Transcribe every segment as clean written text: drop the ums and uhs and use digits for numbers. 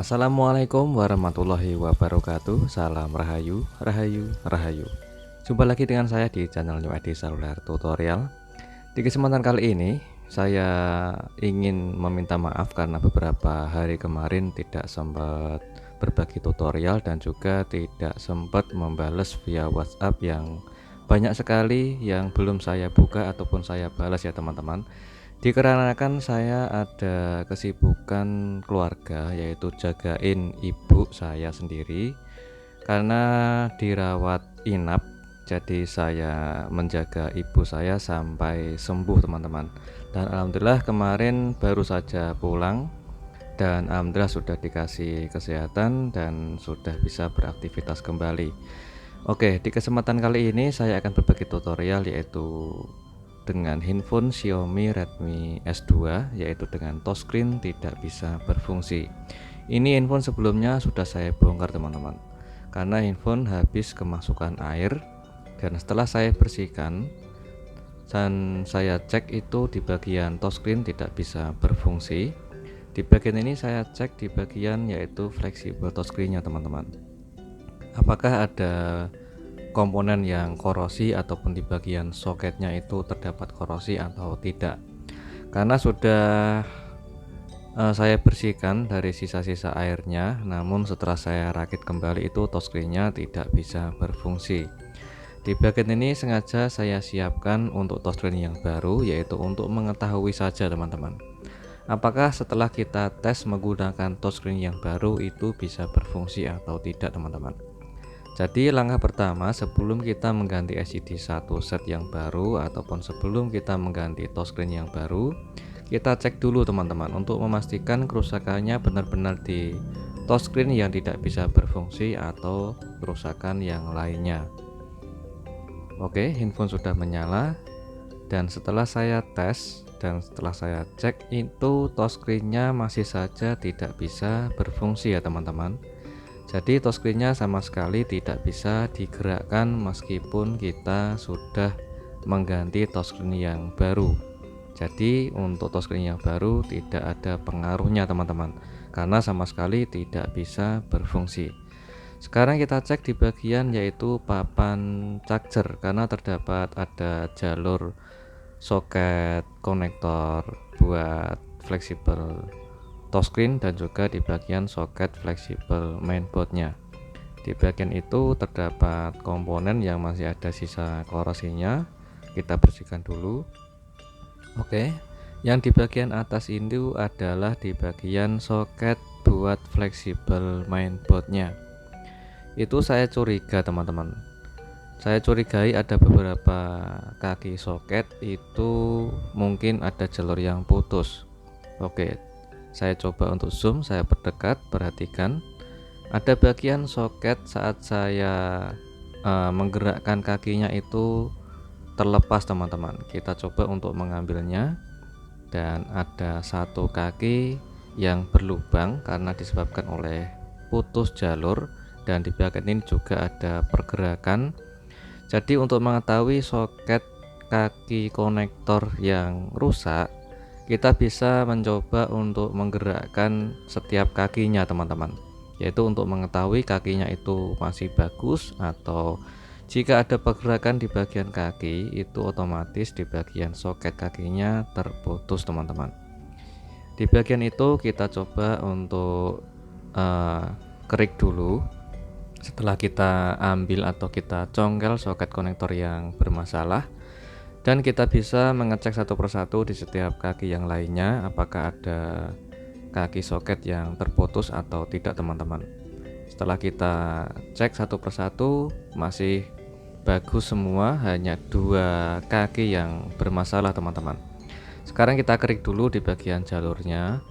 Assalamualaikum warahmatullahi wabarakatuh. Salam rahayu, rahayu, rahayu. Jumpa lagi dengan saya di channel New ID Seluler Tutorial. Di kesempatan kali ini, saya ingin meminta maaf karena beberapa hari kemarin tidak sempat berbagi tutorial dan juga tidak sempat membalas via WhatsApp yang banyak sekali yang belum saya buka ataupun saya balas ya teman-teman. Dikarenakan saya ada kesibukan keluarga, yaitu jagain ibu saya sendiri karena dirawat inap. Jadi saya menjaga ibu saya sampai sembuh teman-teman. Dan alhamdulillah kemarin baru saja pulang dan alhamdulillah sudah dikasih kesehatan dan sudah bisa beraktivitas kembali. Oke, di kesempatan kali ini saya akan berbagi tutorial yaitu dengan handphone Xiaomi Redmi S2, yaitu dengan touchscreen tidak bisa berfungsi. Ini handphone sebelumnya sudah saya bongkar teman-teman, karena handphone habis kemasukan air, dan setelah saya bersihkan dan saya cek itu di bagian touchscreen tidak bisa berfungsi. Di bagian ini saya cek di bagian yaitu fleksibel touchscreen-nya teman-teman. Apakah ada komponen yang korosi ataupun di bagian soketnya itu terdapat korosi atau tidak, karena sudah saya bersihkan dari sisa-sisa airnya, namun setelah saya rakit kembali itu touchscreen-nya tidak bisa berfungsi. Di bagian ini sengaja saya siapkan untuk touchscreen yang baru, yaitu untuk mengetahui saja teman-teman, apakah setelah kita tes menggunakan touchscreen yang baru itu bisa berfungsi atau tidak teman-teman. Jadi langkah pertama sebelum kita mengganti LCD satu set yang baru ataupun sebelum kita mengganti touchscreen yang baru, kita cek dulu teman-teman untuk memastikan kerusakannya benar-benar di touchscreen yang tidak bisa berfungsi atau kerusakan yang lainnya. Oke, handphone sudah menyala dan setelah saya tes dan setelah saya cek itu touchscreen-nya masih saja tidak bisa berfungsi ya teman-teman. Jadi touchscreen-nya sama sekali tidak bisa digerakkan meskipun kita sudah mengganti touchscreen yang baru. Jadi untuk touchscreen yang baru tidak ada pengaruhnya teman-teman, karena sama sekali tidak bisa berfungsi. Sekarang kita cek di bagian yaitu papan charger, karena terdapat ada jalur soket konektor buat fleksibel touchscreen dan juga di bagian soket fleksibel mainboardnya. Di bagian itu terdapat komponen yang masih ada sisa korosinya, kita bersihkan dulu. Oke, yang di bagian atas itu adalah di bagian soket buat fleksibel mainboardnya. Itu saya curiga teman-teman, saya curigai ada beberapa kaki soket itu mungkin ada jalur yang putus. Oke, saya coba untuk zoom, saya perdekat, perhatikan ada bagian soket saat saya menggerakkan kakinya itu terlepas teman-teman. Kita coba untuk mengambilnya dan ada satu kaki yang berlubang karena disebabkan oleh putus jalur, dan di bagian ini juga ada pergerakan. Jadi untuk mengetahui soket kaki konektor yang rusak, kita bisa mencoba untuk menggerakkan setiap kakinya teman-teman, yaitu untuk mengetahui kakinya itu masih bagus atau jika ada pergerakan di bagian kaki itu otomatis di bagian soket kakinya terputus teman-teman. Di bagian itu kita coba untuk kerik dulu. Setelah kita ambil atau kita congkel soket konektor yang bermasalah, dan kita bisa mengecek satu persatu di setiap kaki yang lainnya apakah ada kaki soket yang terputus atau tidak teman-teman. Setelah kita cek satu persatu masih bagus semua, hanya dua kaki yang bermasalah teman-teman. Sekarang kita kerik dulu di bagian jalurnya,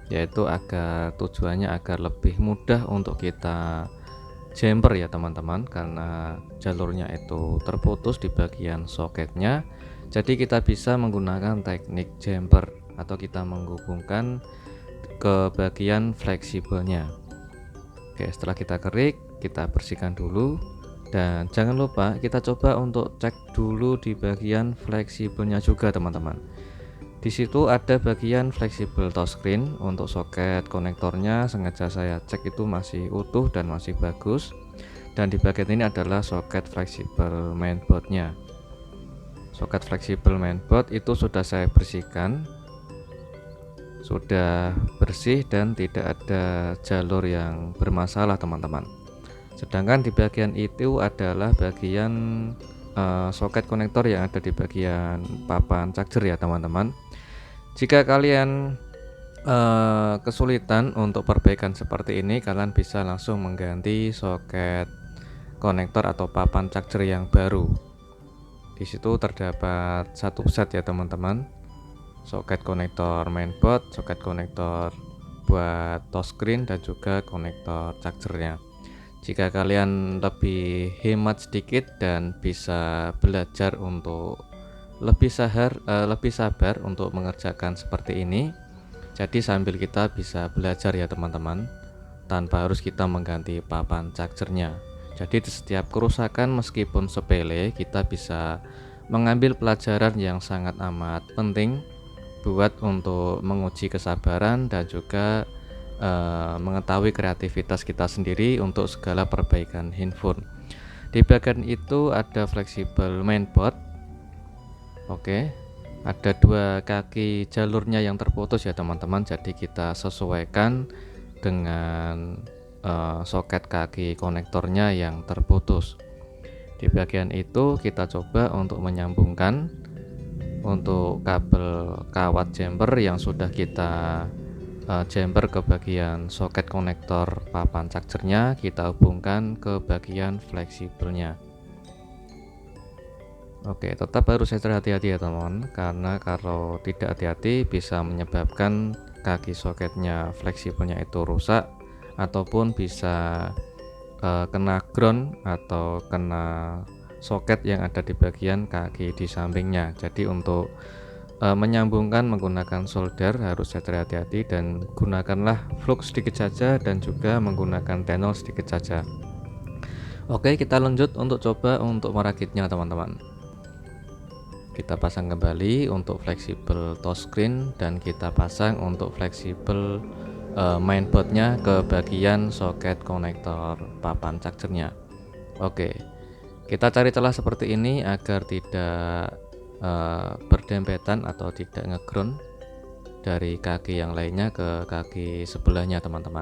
yaitu agar tujuannya agar lebih mudah untuk kita jumper ya teman-teman, karena jalurnya itu terputus di bagian soketnya. Jadi kita bisa menggunakan teknik jumper atau kita menghubungkan ke bagian fleksibelnya. Oke, setelah kita kerik, kita bersihkan dulu dan jangan lupa kita coba untuk cek dulu di bagian fleksibelnya juga teman-teman. Di situ ada bagian fleksibel touchscreen. Untuk soket konektornya sengaja saya cek itu masih utuh dan masih bagus. Dan di bagian ini adalah soket fleksibel mainboardnya. Soket fleksibel mainboard itu sudah saya bersihkan, sudah bersih dan tidak ada jalur yang bermasalah teman-teman. Sedangkan di bagian itu adalah bagian soket konektor yang ada di bagian papan charger ya teman-teman. Jika kalian kesulitan untuk perbaikan seperti ini, kalian bisa langsung mengganti soket konektor atau papan charger yang baru. Di situ terdapat satu set ya teman-teman, soket konektor mainboard, soket konektor buat touchscreen dan juga konektor chargernya. Jika kalian lebih hemat sedikit dan bisa belajar untuk lebih sabar untuk mengerjakan seperti ini, jadi sambil kita bisa belajar ya teman-teman, tanpa harus kita mengganti papan chargernya. Jadi di setiap kerusakan meskipun sepele, kita bisa mengambil pelajaran yang sangat amat penting buat untuk menguji kesabaran dan juga mengetahui kreativitas kita sendiri untuk segala perbaikan handphone. Di bagian itu ada fleksibel mainboard. Oke, ada dua kaki jalurnya yang terputus ya teman-teman, jadi kita sesuaikan dengan soket kaki konektornya yang terputus. Di bagian itu kita coba untuk menyambungkan untuk kabel kawat jumper yang sudah kita jumper ke bagian soket konektor papan chargernya, kita hubungkan ke bagian fleksibelnya. Oke, tetap harus hati-hati ya teman-teman, karena kalau tidak hati-hati bisa menyebabkan kaki soketnya fleksibelnya itu rusak ataupun bisa kena ground atau kena soket yang ada di bagian kaki di sampingnya. Jadi untuk menyambungkan menggunakan solder harus hati-hati dan gunakanlah flux sedikit saja dan juga menggunakan tenol sedikit saja. Oke, kita lanjut untuk coba untuk merakitnya teman-teman. Kita pasang kembali untuk fleksibel touchscreen dan kita pasang untuk fleksibel mainboardnya ke bagian soket konektor papan chargernya. Oke, kita cari celah seperti ini agar tidak berdempetan atau tidak ngeground dari kaki yang lainnya ke kaki sebelahnya teman-teman.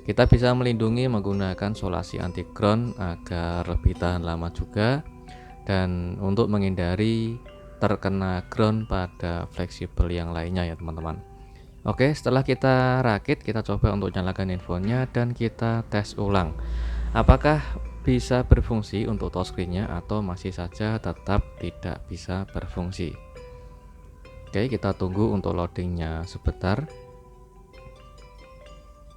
Kita bisa melindungi menggunakan solasi anti ground agar lebih tahan lama juga, dan untuk menghindari terkena ground pada fleksibel yang lainnya ya teman-teman. Oke, setelah kita rakit, kita coba untuk nyalakan handphonenya dan kita tes ulang apakah bisa berfungsi untuk touchscreen-nya atau masih saja tetap tidak bisa berfungsi. Oke, kita tunggu untuk loadingnya sebentar.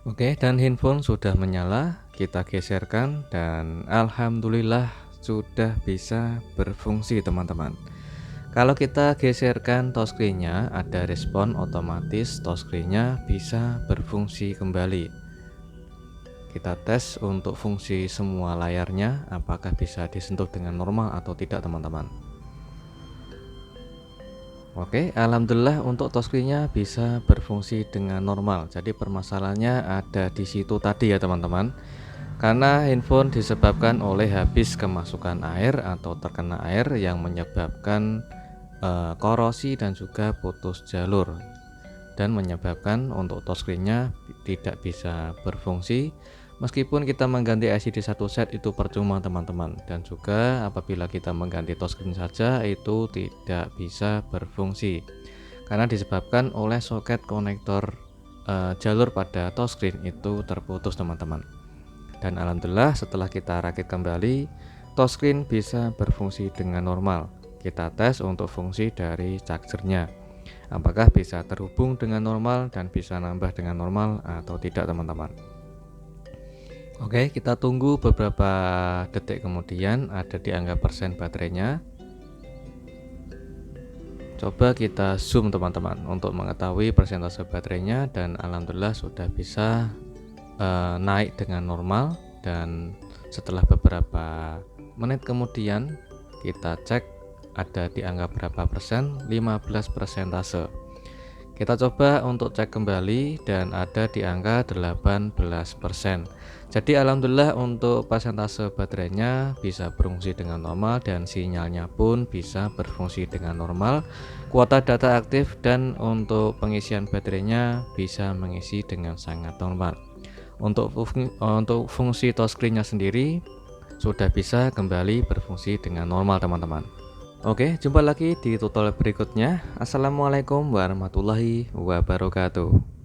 Oke, dan handphone sudah menyala, kita geserkan dan alhamdulillah sudah bisa berfungsi teman-teman. Kalau kita geserkan touchscreen-nya, ada respon otomatis touchscreen-nya bisa berfungsi kembali. Kita tes untuk fungsi semua layarnya apakah bisa disentuh dengan normal atau tidak teman-teman. Oke, alhamdulillah untuk touchscreen-nya bisa berfungsi dengan normal. Jadi permasalahannya ada di situ tadi ya teman-teman. Karena handphone disebabkan oleh habis kemasukan air atau terkena air yang menyebabkan korosi dan juga putus jalur, dan menyebabkan untuk touchscreen-nya tidak bisa berfungsi. Meskipun kita mengganti LCD satu set itu percuma teman-teman, dan juga apabila kita mengganti touchscreen saja itu tidak bisa berfungsi karena disebabkan oleh soket konektor jalur pada touchscreen itu terputus teman-teman. Dan alhamdulillah setelah kita rakit kembali, touchscreen bisa berfungsi dengan normal. Kita tes untuk fungsi dari chargernya apakah bisa terhubung dengan normal dan bisa nambah dengan normal atau tidak teman-teman. Oke, kita tunggu beberapa detik kemudian ada di angka persen baterainya. Coba kita zoom teman-teman untuk mengetahui persentase baterainya, dan alhamdulillah sudah bisa naik dengan normal. Dan setelah beberapa menit kemudian kita cek ada di angka berapa persen, 15 persentase. Kita coba untuk cek kembali dan ada di angka 18%. Jadi alhamdulillah untuk persentase baterainya bisa berfungsi dengan normal dan sinyalnya pun bisa berfungsi dengan normal. Kuota data aktif dan untuk pengisian baterainya bisa mengisi dengan sangat normal. Untuk fungsi touchscreen-nya sendiri sudah bisa kembali berfungsi dengan normal teman-teman. Oke, jumpa lagi di tutorial berikutnya. Assalamualaikum warahmatullahi wabarakatuh.